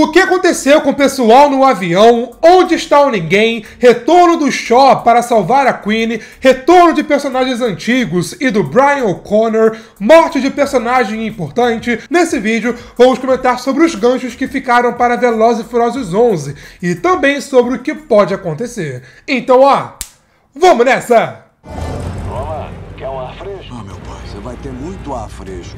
O que aconteceu com o pessoal no avião? Onde está o ninguém? Retorno do Shaw para salvar a Queen, retorno de personagens antigos e do Brian O'Connor, morte de personagem importante. Nesse vídeo vamos comentar sobre os ganchos que ficaram para Velozes e Furiosos 11 e também sobre o que pode acontecer. Então, vamos nessa! Olá, quer um ar fresco? Ah, meu pai, você vai ter muito ar fresco.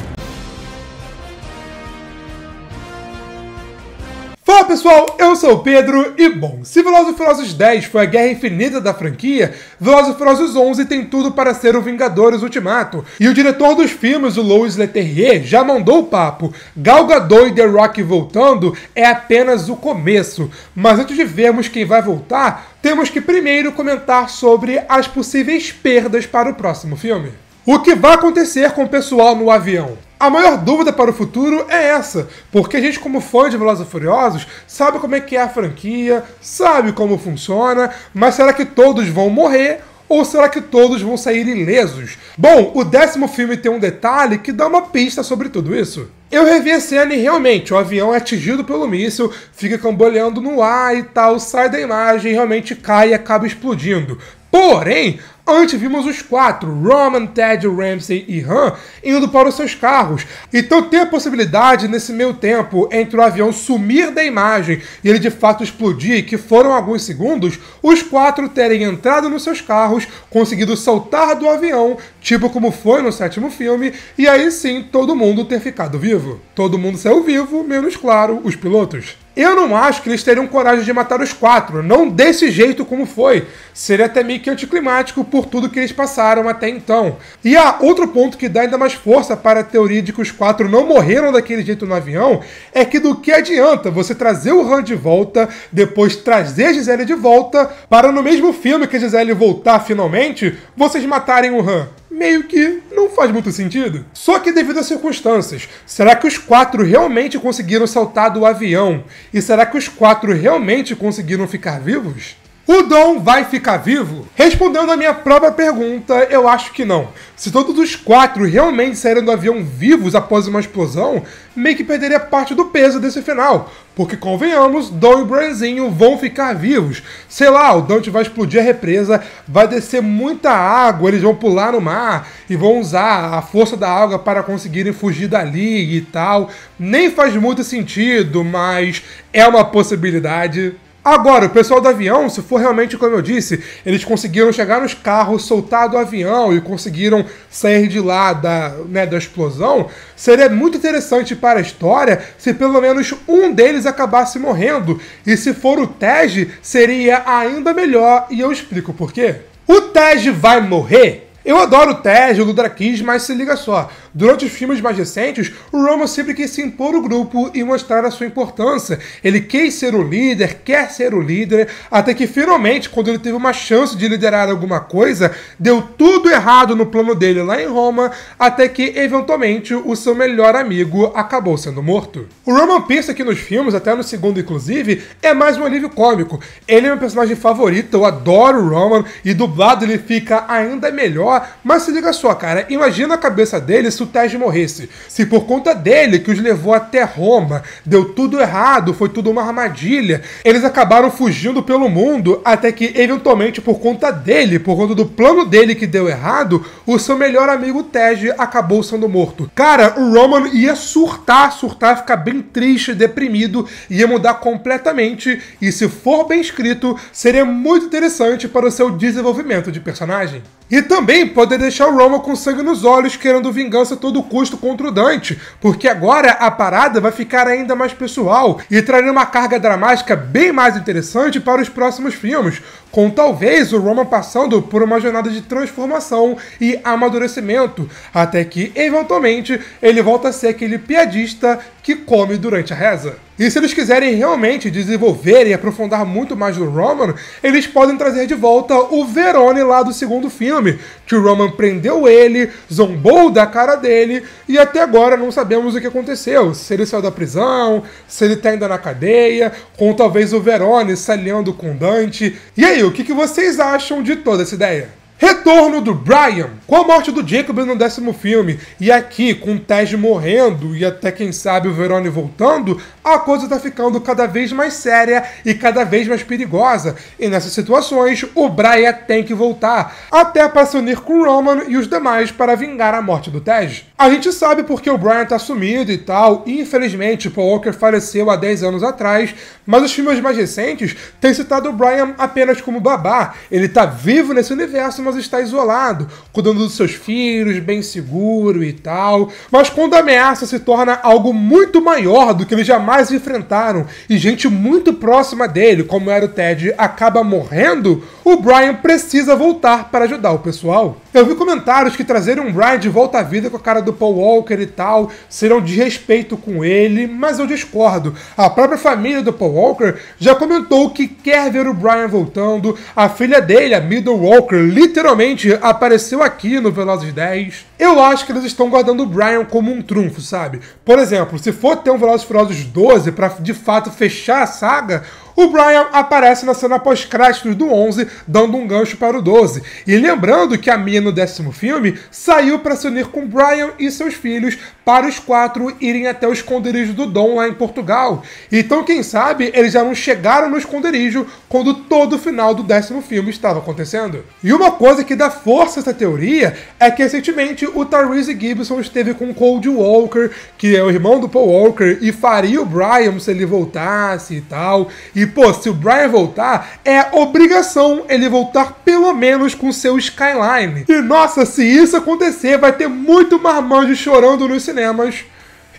Fala pessoal, eu sou o Pedro e bom, se Velozes e Furiosos 10 foi a guerra infinita da franquia, Velozes e Furiosos 11 tem tudo para ser o Vingadores Ultimato. E o diretor dos filmes, o Louis Leterrier, já mandou o papo. Gal Gadot e The Rock voltando é apenas o começo. Mas antes de vermos quem vai voltar, temos que primeiro comentar sobre as possíveis perdas para o próximo filme. O que vai acontecer com o pessoal no avião? A maior dúvida para o futuro é essa, porque a gente como fã de Velozes e Furiosos sabe como é que é a franquia, sabe como funciona, mas será que todos vão morrer ou será que todos vão sair ilesos? Bom, o 10º filme tem um detalhe que dá uma pista sobre tudo isso. Eu revi a cena e realmente o avião é atingido pelo míssil, fica camboleando no ar e tal, sai da imagem, realmente cai e acaba explodindo. Porém, antes vimos os quatro, Roman, Ted, Ramsey e Han, indo para os seus carros. Então tem a possibilidade, nesse meio tempo, entre o avião sumir da imagem e ele de fato explodir, que foram alguns segundos, os quatro terem entrado nos seus carros, conseguido saltar do avião, tipo como foi no 7º filme, e aí sim todo mundo ter ficado vivo. Todo mundo saiu vivo, menos, claro, os pilotos. Eu não acho que eles teriam coragem de matar os quatro, não desse jeito como foi. Seria até meio que anticlimático por tudo que eles passaram até então. E há outro ponto que dá ainda mais força para a teoria de que os quatro não morreram daquele jeito no avião, é que do que adianta você trazer o Han de volta, depois trazer a Gisele de volta, para no mesmo filme que a Gisele voltar finalmente, vocês matarem o Han. Meio que não faz muito sentido. Só que devido às circunstâncias, será que os quatro realmente conseguiram saltar do avião? E será que os quatro realmente conseguiram ficar vivos? O Dom vai ficar vivo? Respondendo a minha própria pergunta, eu acho que não. Se todos os quatro realmente saíram do avião vivos após uma explosão, meio que perderia parte do peso desse final. Porque, convenhamos, Dom e Brianzinho vão ficar vivos. Sei lá, o Dante vai explodir a represa, vai descer muita água, eles vão pular no mar e vão usar a força da água para conseguirem fugir dali e tal. Nem faz muito sentido, mas é uma possibilidade. Agora, o pessoal do avião, se for realmente como eu disse, eles conseguiram chegar nos carros, soltar do avião e conseguiram sair de lá da explosão, seria muito interessante para a história se pelo menos um deles acabasse morrendo. E se for o Tej, seria ainda melhor, e eu explico por quê. O Tej vai morrer? Eu adoro o Tej, o Ludra Kiss, mas se liga só, durante os filmes mais recentes, o Roman sempre quis se impor o grupo e mostrar a sua importância. Ele quis ser o líder, quer ser o líder, até que finalmente, quando ele teve uma chance de liderar alguma coisa, deu tudo errado no plano dele lá em Roma, até que, eventualmente, o seu melhor amigo acabou sendo morto. O Roman pensa que nos filmes, até no segundo inclusive, é mais um alívio cômico. Ele é meu personagem favorito, eu adoro o Roman, e dublado ele fica ainda melhor. Mas se liga só, cara, imagina a cabeça dele se o Tej morresse. Se por conta dele, que os levou até Roma, deu tudo errado, foi tudo uma armadilha, eles acabaram fugindo pelo mundo, até que, eventualmente, por conta dele, por conta do plano dele que deu errado, o seu melhor amigo Tej acabou sendo morto. Cara, o Roman ia surtar, ficar bem triste, deprimido, ia mudar completamente, e se for bem escrito, seria muito interessante para o seu desenvolvimento de personagem. E também poder deixar o Roman com sangue nos olhos, querendo vingança a todo custo contra o Dante, porque agora a parada vai ficar ainda mais pessoal e traria uma carga dramática bem mais interessante para os próximos filmes, com talvez o Roman passando por uma jornada de transformação e amadurecimento, até que, eventualmente, ele volta a ser aquele piadista que come durante a reza. E se eles quiserem realmente desenvolver e aprofundar muito mais do Roman, eles podem trazer de volta o Verone lá do segundo filme, que o Roman prendeu ele, zombou da cara dele, e até agora não sabemos o que aconteceu. Se ele saiu da prisão, se ele tá ainda na cadeia, com talvez o Verone se aliando com Dante. E aí, o que vocês acham de toda essa ideia? Retorno do Brian. Com a morte do Jacob no 10º filme, e aqui com o Tej morrendo e até quem sabe o Verone voltando, a coisa tá ficando cada vez mais séria e cada vez mais perigosa. E nessas situações, o Brian tem que voltar, até para se unir com Roman e os demais para vingar a morte do Tej. A gente sabe porque o Brian tá sumido e tal, e infelizmente Paul Walker faleceu há 10 anos atrás, mas os filmes mais recentes têm citado o Brian apenas como babá. Ele tá vivo nesse universo, mas está isolado, cuidando dos seus filhos, bem seguro e tal. Mas quando a ameaça se torna algo muito maior do que eles jamais enfrentaram, e gente muito próxima dele, como era o Tej, acaba morrendo, o Brian precisa voltar para ajudar o pessoal. Eu vi comentários que trazerem um Brian de volta à vida com a cara do Paul Walker e tal serão de respeito com ele, mas eu discordo. A própria família do Paul Walker já comentou que quer ver o Brian voltando. A filha dele, a Middle Walker, literalmente apareceu aqui no Velozes 10. Eu acho que eles estão guardando o Brian como um trunfo, sabe? Por exemplo, se for ter um Velozes e Furiosos 12 para de fato fechar a saga, o Brian aparece na cena pós-créditos do 11, dando um gancho para o 12. E lembrando que a Mia no 10º filme saiu para se unir com Brian e seus filhos para os 4 irem até o esconderijo do Dom lá em Portugal. Então, quem sabe, eles já não chegaram no esconderijo quando todo o final do 10º filme estava acontecendo. E uma coisa que dá força a essa teoria é que recentemente o Tyrese Gibson esteve com Cold Walker, que é o irmão do Paul Walker, e faria o Brian se ele voltasse e tal. E, pô, se o Brian voltar, é obrigação ele voltar pelo menos com seu Skyline. E, nossa, se isso acontecer, vai ter muito marmanjo chorando nos cinemas.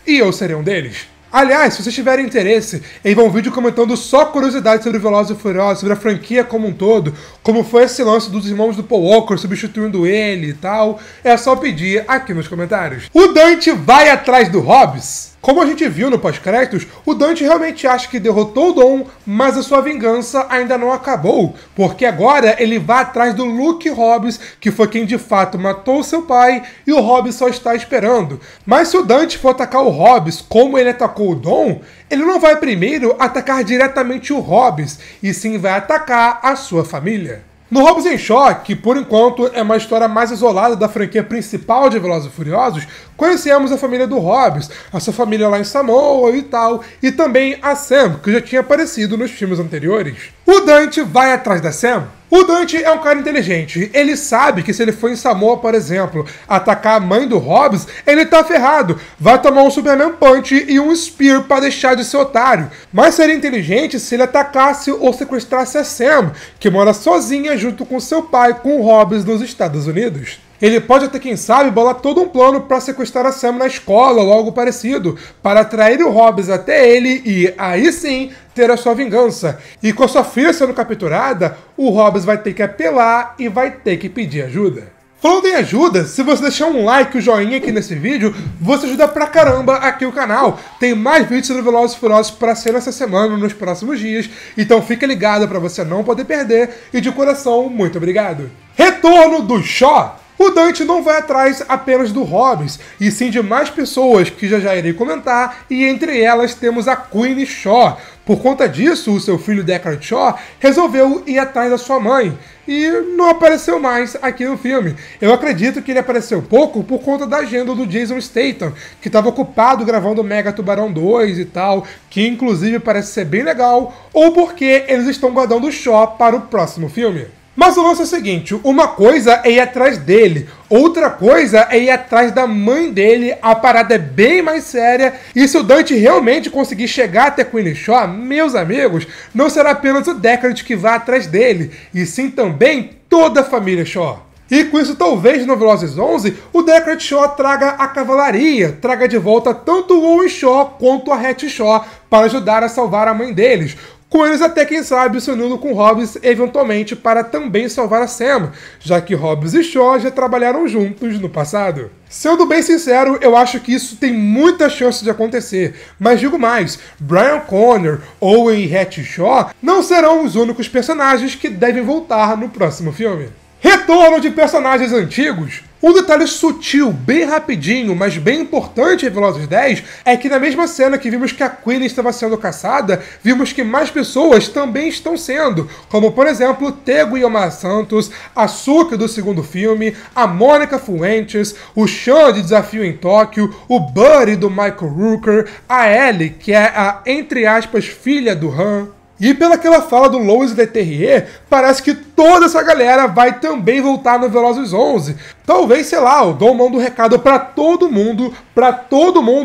E eu serei um deles. Aliás, se vocês tiverem interesse em ver um vídeo comentando só curiosidades sobre Velozes e Furiosos, sobre a franquia como um todo, como foi esse lance dos irmãos do Paul Walker substituindo ele e tal, é só pedir aqui nos comentários. O Dante vai atrás do Hobbs. Como a gente viu no pós-créditos, o Dante realmente acha que derrotou o Dom, mas a sua vingança ainda não acabou, porque agora ele vai atrás do Luke Hobbs, que foi quem de fato matou seu pai, e o Hobbs só está esperando. Mas se o Dante for atacar o Hobbs como ele atacou o Dom, ele não vai primeiro atacar diretamente o Hobbs, e sim vai atacar a sua família. No Hobbs em Shaw, que por enquanto é uma história mais isolada da franquia principal de Velozes e Furiosos, conhecemos a família do Hobbs, a sua família lá em Samoa e tal, e também a Sam, que já tinha aparecido nos filmes anteriores. O Dante vai atrás da Sam. O Dante é um cara inteligente. Ele sabe que se ele for em Samoa, por exemplo, atacar a mãe do Hobbs, ele tá ferrado. Vai tomar um Superman Punch e um Spear pra deixar de ser otário. Mas seria inteligente se ele atacasse ou sequestrasse a Sam, que mora sozinha junto com seu pai, com o Hobbs nos Estados Unidos. Ele pode até, quem sabe, bolar todo um plano para sequestrar a Sam na escola ou algo parecido, para atrair o Hobbs até ele e, aí sim, ter a sua vingança. E com a sua filha sendo capturada, o Hobbs vai ter que apelar e vai ter que pedir ajuda. Falando em ajuda, se você deixar um like e um joinha aqui nesse vídeo, você ajuda pra caramba aqui o canal. Tem mais vídeos sobre Velozes e Furiosos pra ser nessa semana, nos próximos dias, então fica ligado pra você não poder perder, e de coração, muito obrigado. Retorno do Shaw. O Dante não vai atrás apenas do Hobbs, e sim de mais pessoas que já irei comentar, e entre elas temos a Queenie Shaw. Por conta disso, o seu filho Deckard Shaw resolveu ir atrás da sua mãe, e não apareceu mais aqui no filme. Eu acredito que ele apareceu pouco por conta da agenda do Jason Statham, que estava ocupado gravando Mega Tubarão 2 e tal, que inclusive parece ser bem legal, ou porque eles estão guardando o Shaw para o próximo filme. Mas o lance é o seguinte, uma coisa é ir atrás dele, outra coisa é ir atrás da mãe dele, a parada é bem mais séria, e se o Dante realmente conseguir chegar até Queenie Shaw, meus amigos, não será apenas o Deckard que vai atrás dele, e sim também toda a família Shaw. E com isso, talvez no Velozes 11, o Deckard Shaw traga a cavalaria, traga de volta tanto o Owen Shaw quanto a Hattie Shaw para ajudar a salvar a mãe deles, com eles até, quem sabe, se unindo com Hobbs eventualmente para também salvar a Sam, já que Hobbs e Shaw já trabalharam juntos no passado. Sendo bem sincero, eu acho que isso tem muita chance de acontecer, mas digo mais, Brian Connor, Owen e Hattie Shaw não serão os únicos personagens que devem voltar no próximo filme. Retorno de personagens antigos. Um detalhe sutil, bem rapidinho, mas bem importante em Velozes 10 é que na mesma cena que vimos que a Queen estava sendo caçada, vimos que mais pessoas também estão sendo, como por exemplo Tego Yomar Santos, a Suki do segundo filme, a Mônica Fuentes, o Sean de Desafio em Tóquio, o Buddy do Michael Rooker, a Ellie, que é a, entre aspas, filha do Han. E pela que ela fala do Lois Leterrier, parece que toda essa galera vai também voltar no Velozes 11. Talvez, sei lá, o Dom manda um recado pra todo mundo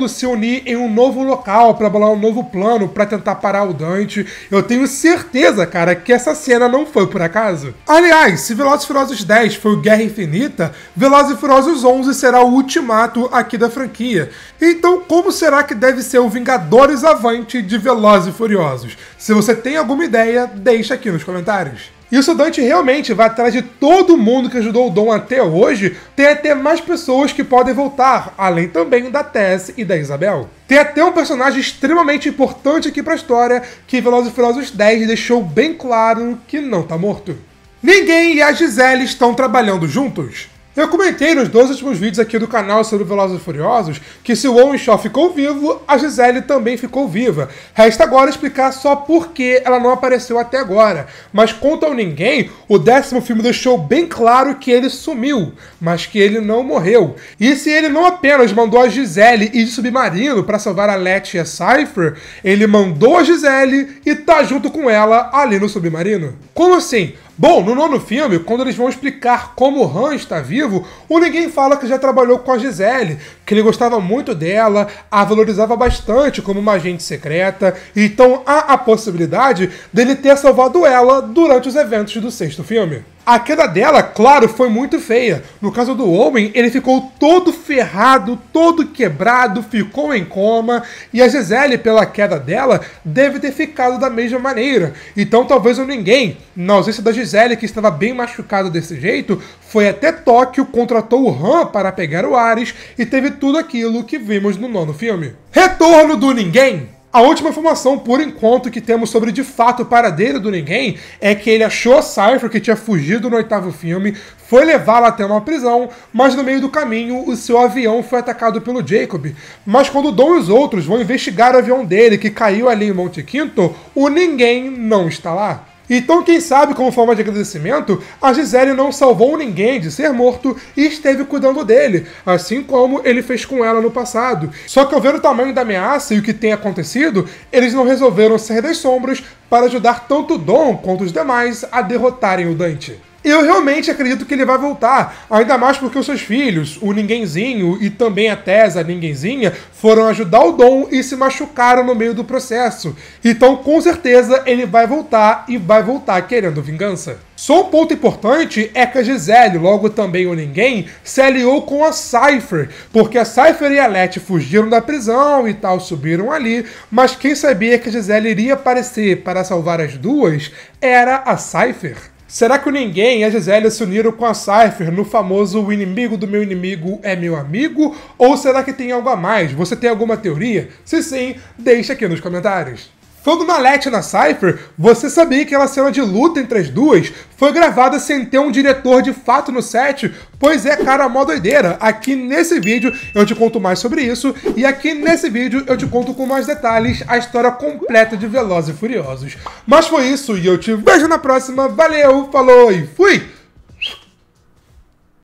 se unir em um novo local, pra bolar um novo plano, pra tentar parar o Dante. Eu tenho certeza, cara, que essa cena não foi por acaso. Aliás, se Velozes e Furiosos 10 foi o Guerra Infinita, Velozes e Furiosos 11 será o ultimato aqui da franquia. Então, como será que deve ser o Vingadores Avante de Velozes e Furiosos? Se você tem alguma ideia, deixa aqui nos comentários. E se o Dante realmente vai atrás de todo mundo que ajudou o Dom até hoje, tem até mais pessoas que podem voltar, além também da Tess e da Isabel. Tem até um personagem extremamente importante aqui pra história, que Velozes e Furiosos 10 deixou bem claro que não tá morto. Ninguém e a Gisele estão trabalhando juntos. Eu comentei nos 2 últimos vídeos aqui do canal sobre Velozes e Furiosos que se o Owen Shaw ficou vivo, a Gisele também ficou viva. Resta agora explicar só por que ela não apareceu até agora. Mas quanto ao ninguém, o 10º filme deixou bem claro que ele sumiu, mas que ele não morreu. E se ele não apenas mandou a Gisele ir de submarino para salvar a Letty e a Cypher, ele mandou a Gisele e tá junto com ela ali no submarino. Como assim? Bom, no 9º filme, quando eles vão explicar como o Han está vivo, o ninguém fala que já trabalhou com a Gisele, que ele gostava muito dela, a valorizava bastante como uma agente secreta, então há a possibilidade dele ter salvado ela durante os eventos do 6º filme. A queda dela, claro, foi muito feia. No caso do Owen, ele ficou todo ferrado, todo quebrado, ficou em coma, e a Gisele, pela queda dela, deve ter ficado da mesma maneira. Então talvez o ninguém, na ausência da Gisele, que estava bem machucado desse jeito, foi até Tóquio, contratou o Han para pegar o Ares e teve tudo aquilo que vimos no 9º filme. Retorno do ninguém! A última informação, por enquanto, que temos sobre de fato o paradeiro do ninguém é que ele achou a Cypher, que tinha fugido no 8º filme, foi levá-la até uma prisão, mas no meio do caminho o seu avião foi atacado pelo Jacob. Mas quando o Dom e os outros vão investigar o avião dele, que caiu ali em Monte Quinto, o ninguém não está lá. Então, quem sabe, como forma de agradecimento, a Gisele não salvou ninguém de ser morto e esteve cuidando dele, assim como ele fez com ela no passado. Só que ao ver o tamanho da ameaça e o que tem acontecido, eles não resolveram sair das sombras para ajudar tanto o Dom quanto os demais a derrotarem o Dante. Eu realmente acredito que ele vai voltar, ainda mais porque os seus filhos, o Ninguémzinho e também a Tess, a Ninguémzinha, foram ajudar o Dom e se machucaram no meio do processo. Então, com certeza, ele vai voltar e vai voltar querendo vingança. Só um ponto importante é que a Gisele, logo também o ninguém, se aliou com a Cypher, porque a Cypher e a Letty fugiram da prisão e tal, subiram ali, mas quem sabia que a Gisele iria aparecer para salvar as duas era a Cypher. Será que o ninguém e a Gisele se uniram com a Cypher no famoso "o inimigo do meu inimigo é meu amigo"? Ou será que tem algo a mais? Você tem alguma teoria? Se sim, deixa aqui nos comentários. Falando na Letty e na Cypher, você sabia que aquela cena de luta entre as duas foi gravada sem ter um diretor de fato no set? Pois é, cara, mó doideira. Aqui nesse vídeo eu te conto mais sobre isso, e aqui nesse vídeo eu te conto com mais detalhes a história completa de Velozes e Furiosos. Mas foi isso, e eu te vejo na próxima. Valeu, falou e fui!